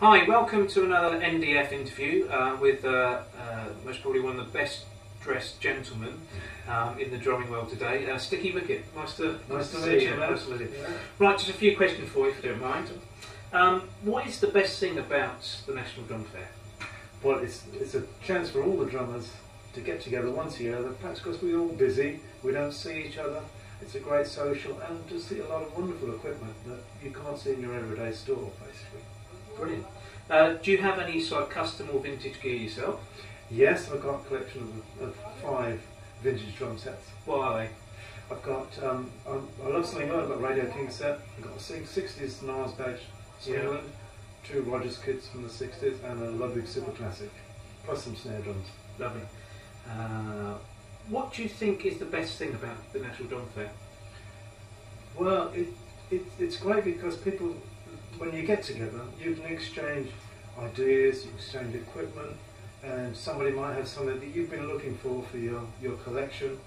Hi, welcome to another NDF interview with most probably one of the best dressed gentlemen in the drumming world today, Sticky Wicket. Nice to meet you. Absolutely. Yeah. Right, just a few questions for you if you don't mind. What is the best thing about the National Drum Fair? Well, it's a chance for all the drummers to get together once a year. Perhaps because we're all busy, we don't see each other. It's a great social and to see a lot of wonderful equipment that you can't see in your everyday store, basically. Brilliant. Do you have any sort of custom or vintage gear yourself? Yes, I've got a collection of 5 vintage drum sets. What are they? I've got, I love Slingo. I've got Radio King set. I've got a 60s Nars badge Slingo, 2 Rogers kits from the 60s, and a Ludwig Super Classic, plus some snare drums. Lovely. What do you think is the best thing about the National Drum Fair? Well, it's great because people, when you get together, you can exchange ideas, you exchange equipment, and somebody might have something that you've been looking for your collection,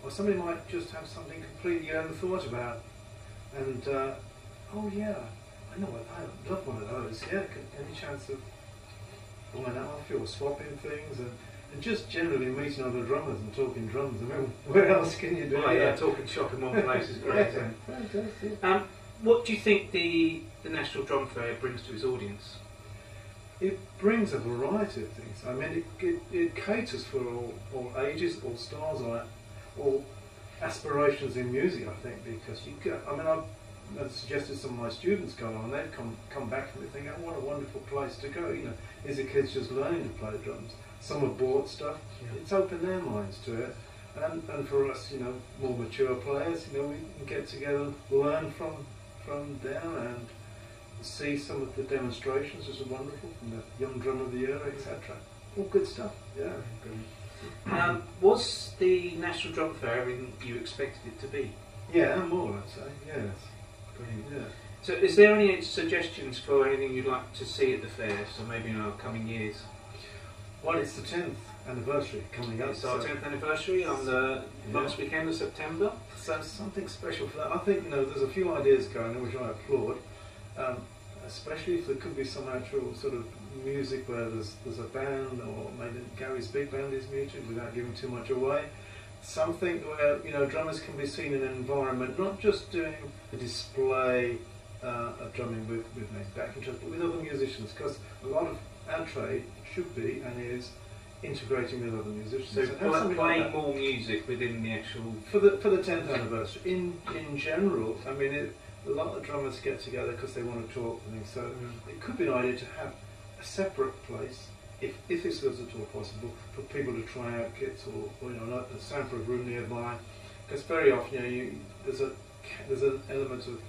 or somebody might just have something completely you haven't thought about, and oh yeah, I know what, I love one of those. Yeah, any chance of going out or swapping things and just generally meeting other drummers and talking drums. I mean, where else can you do that? Yeah, talking shop in one place is great. Yeah, fantastic. What do you think the National Drum Fair brings to its audience? It brings a variety of things. I mean, it caters for all ages, all styles, all aspirations in music, I think, because you get, I mean, I've suggested some of my students go on, they've come back and they think, oh, what a wonderful place to go. You know, these are kids just learning to play drums. Some have bought stuff. Yeah. It's opened their minds to it. And for us, you know, more mature players, you know, we can get together, learn from them and see some of the demonstrations, which are wonderful, from the Young Drum of the Year, etc. All good stuff, yeah. Was the National Drum Fair everything you expected it to be? Yeah, and more, I'd say, yes. Brilliant. Yeah. So is there any suggestions for anything you'd like to see at the fair, so maybe in our coming years? Well, it's the 10th anniversary coming up. It's our 10th anniversary on the last weekend of September. So something special for that. I think, you know, there's a few ideas going on which I applaud, especially if there could be some actual sort of music where there's a band, or maybe Gary's big band is muted without giving too much away. Something where, you know, drummers can be seen in an environment, not just doing a display of drumming with maybe backing tracks, but with other musicians, because a lot of our trade should be and is integrating with other musicians. So playing like more music within the actual... For the 10th anniversary, in general, I mean, a lot of drummers get together because they want to talk and things, so it could be an idea to have a separate place, if this was at all possible, for people to try out kits, or you know, a soundproof room nearby, because very often, you know, there's an element of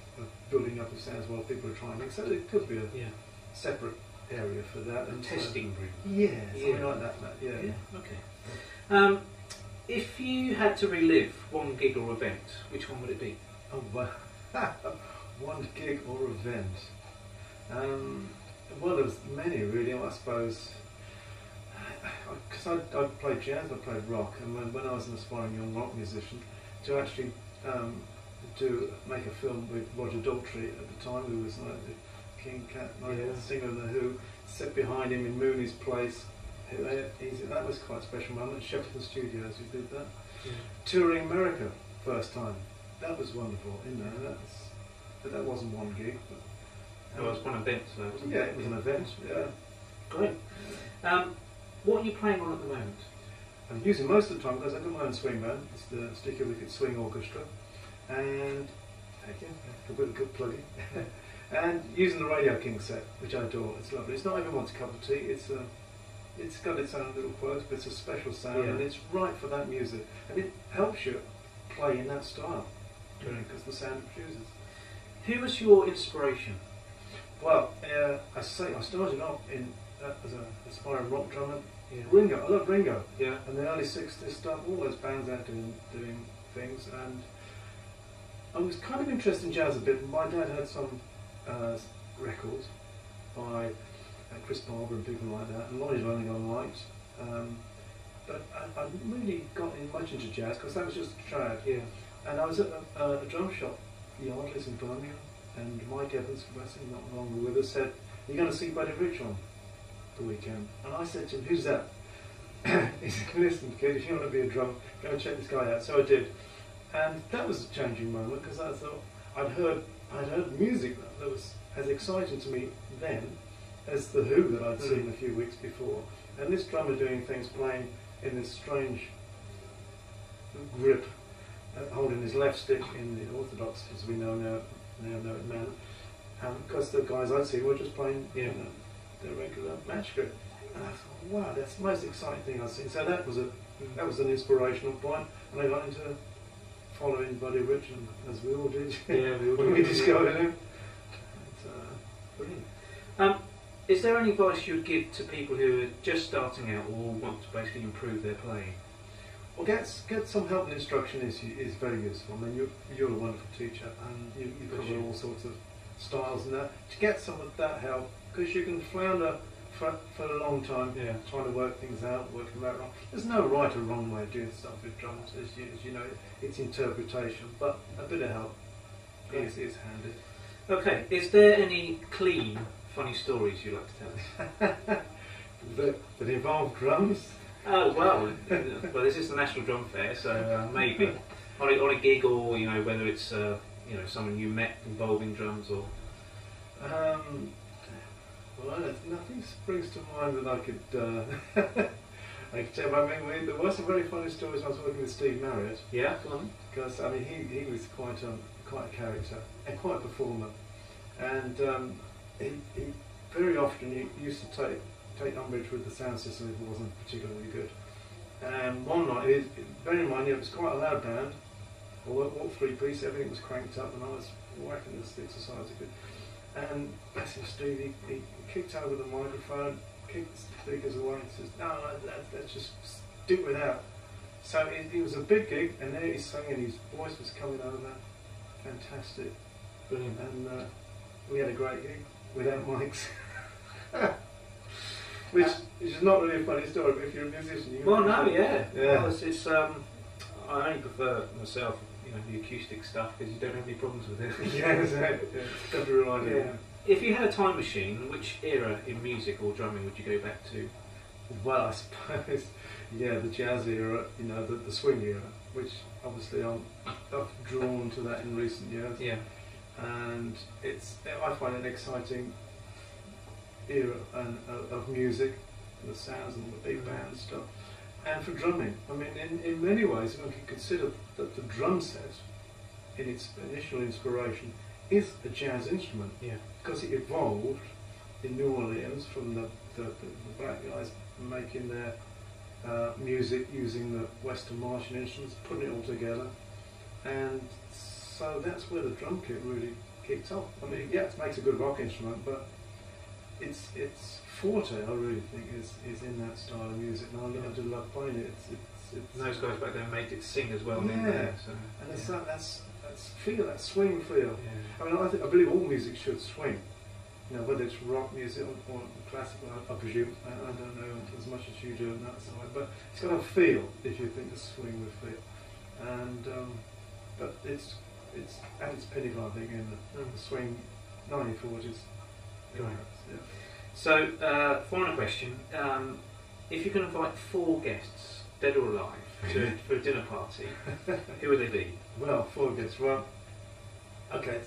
building up of sounds while people are trying things, so it could be a separate area for that. And testing room. Yeah, something like that, yeah. Okay. If you had to relive one gig or event, which one would it be? Oh, well, one gig or event. Well, there's many really, I suppose. Because I played jazz, I played rock, and when I was an aspiring young rock musician, to actually make a film with Roger Daltrey at the time, who was like the King Cat singer of The Who, set behind him in Mooney's place. That was quite a special moment. Shepperton Studios, who did that. Yeah. Touring America, first time. That was wonderful, you know. But that wasn't one gig. But, that was one event, so wasn't it? Yeah, it was an event. Yeah. Great. What are you playing on at the moment? I'm using most of the time because I've got my own swing band. It's the Sticky Wicket Swing Orchestra, and again, good plugging. And using the Radio King set, which I adore. It's lovely. It's not everyone's cup of tea. It's got its own little quirks, but it's a special sound, and it's right for that music, and it helps you play in that style, because the sound it chooses. Who was your inspiration? Well, I started off as an aspiring rock drummer. Yeah. Ringo, I love Ringo. Yeah. And the early 60s stuff, all those bands out doing things, and I was kind of interested in jazz a bit. My dad had some records by Chris Barber and people like that, and Lonnie Learning I liked. But I really got much into jazz because that was just a trad. Yeah. And I was at a drum shop, Yardley's in Birmingham, and Mike Evans, who was not long with us, said, you're going to see Buddy Rich on the weekend. And I said to him, who's that? He said, listen kid, if you want to be a drummer, go and check this guy out. So I did. And that was a changing moment, because I thought I'd heard music that was as exciting to me then as the Who that I'd seen a few weeks before. And this drummer doing things, playing in this strange grip, holding his left stick in the orthodox, as we now know it manner. Because the guys I'd seen were just playing the regular match grip. And I thought, wow, that's the most exciting thing I've seen. So that was an inspirational point, and I got into following Buddy Rich, as we all did. Yeah, when we discovered him. Brilliant. Is there any advice you would give to people who are just starting out or want to basically improve their playing? Well, get some help and instruction is very useful. I mean, you're a wonderful teacher, and you cover all sorts of styles and that. To get some of that help, because you can flounder for a long time trying to work things out, working them out wrong. There's no right or wrong way of doing stuff with drums, as you know, it's interpretation, but a bit of help is handy. Okay, is there any clean, funny stories you'd like to tell us? that involve drums? Oh, well, this is the National Drum Fair, so maybe on a gig, or whether it's someone you met involving drums, or. Well, nothing springs to mind that I could tell. I mean, there were some very funny stories when I was working with Steve Marriott. Yeah, go on. Because I mean, he was quite a character and quite a performer, and he very often he used to take umbrage with the sound system if it wasn't particularly good. And one night, bear in mind, it was quite a loud band, all three-piece, everything was cranked up, and I was whacking the sticks as hard as I could. And bless him, Steve, he kicked over the microphone, kicked the speakers away, and says, no, let's just stick with that. So it was a big gig, and there he's singing, his voice was coming over, fantastic. Brilliant. And we had a great gig without mics. Which is not really a funny story, but if you're a musician, Well, no, yeah. Well, it's I only prefer myself, the acoustic stuff, because you don't have any problems with it. Yeah, exactly. Don't have to rely on it. If you had a time machine, which era in music or drumming would you go back to? Well, I suppose, the jazz era, the swing era, which obviously I've drawn to that in recent years. Yeah. And I find it an exciting era of music, the sounds and the big band stuff. And for drumming, I mean, in many ways, one can consider that the drum set, in its initial inspiration, is a jazz instrument. Yeah. Because it evolved in New Orleans from the black guys making their music using the Western Martian instruments, putting it all together. And so that's where the drum kit really kicked off. I mean, yeah, it makes a good rock instrument, but its forte, I really think, is in that style of music, and I love playing it. It's those guys back then made it sing as well. Yeah, didn't they? So, and it's that's feel, that swing feel. Yeah. I mean, I believe all music should swing. Whether it's rock music or classical, I presume. I don't know as much as you do on that side, but it's got to feel, if you think the swing would feel. And but it's at its pinnacle, I think, in the swing 1940s. Right. Yeah. So, final question: if you can invite 4 guests, dead or alive, for a dinner party, who would they be? Well, 4 guests. Well, okay,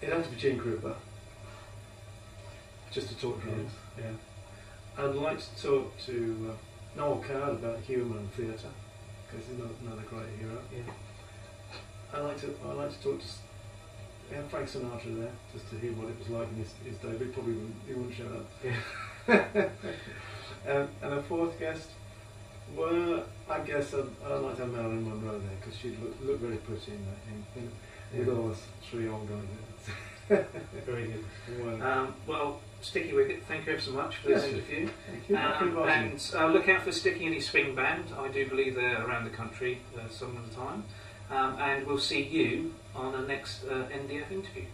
it'd have to be Gene Krupa, just to talk drums. Yeah. I'd like to talk to Noel Coward about humour and theatre, because he's another great hero. Yeah. I'd like to talk to Frank Sinatra there, just to hear what it was like in his day, but he wouldn't show up. Yeah. And a 4th guest, well, I guess I'd like to have Marilyn Monroe there, because she'd look very pretty in with all us 3 old guys there. Very good. Well, Well, Sticky Wicket, thank you ever so much for this interview. Thank you. And look out for Sticky and his swing band. I do believe they're around the country some of the time. And we'll see you on the next NDF interview.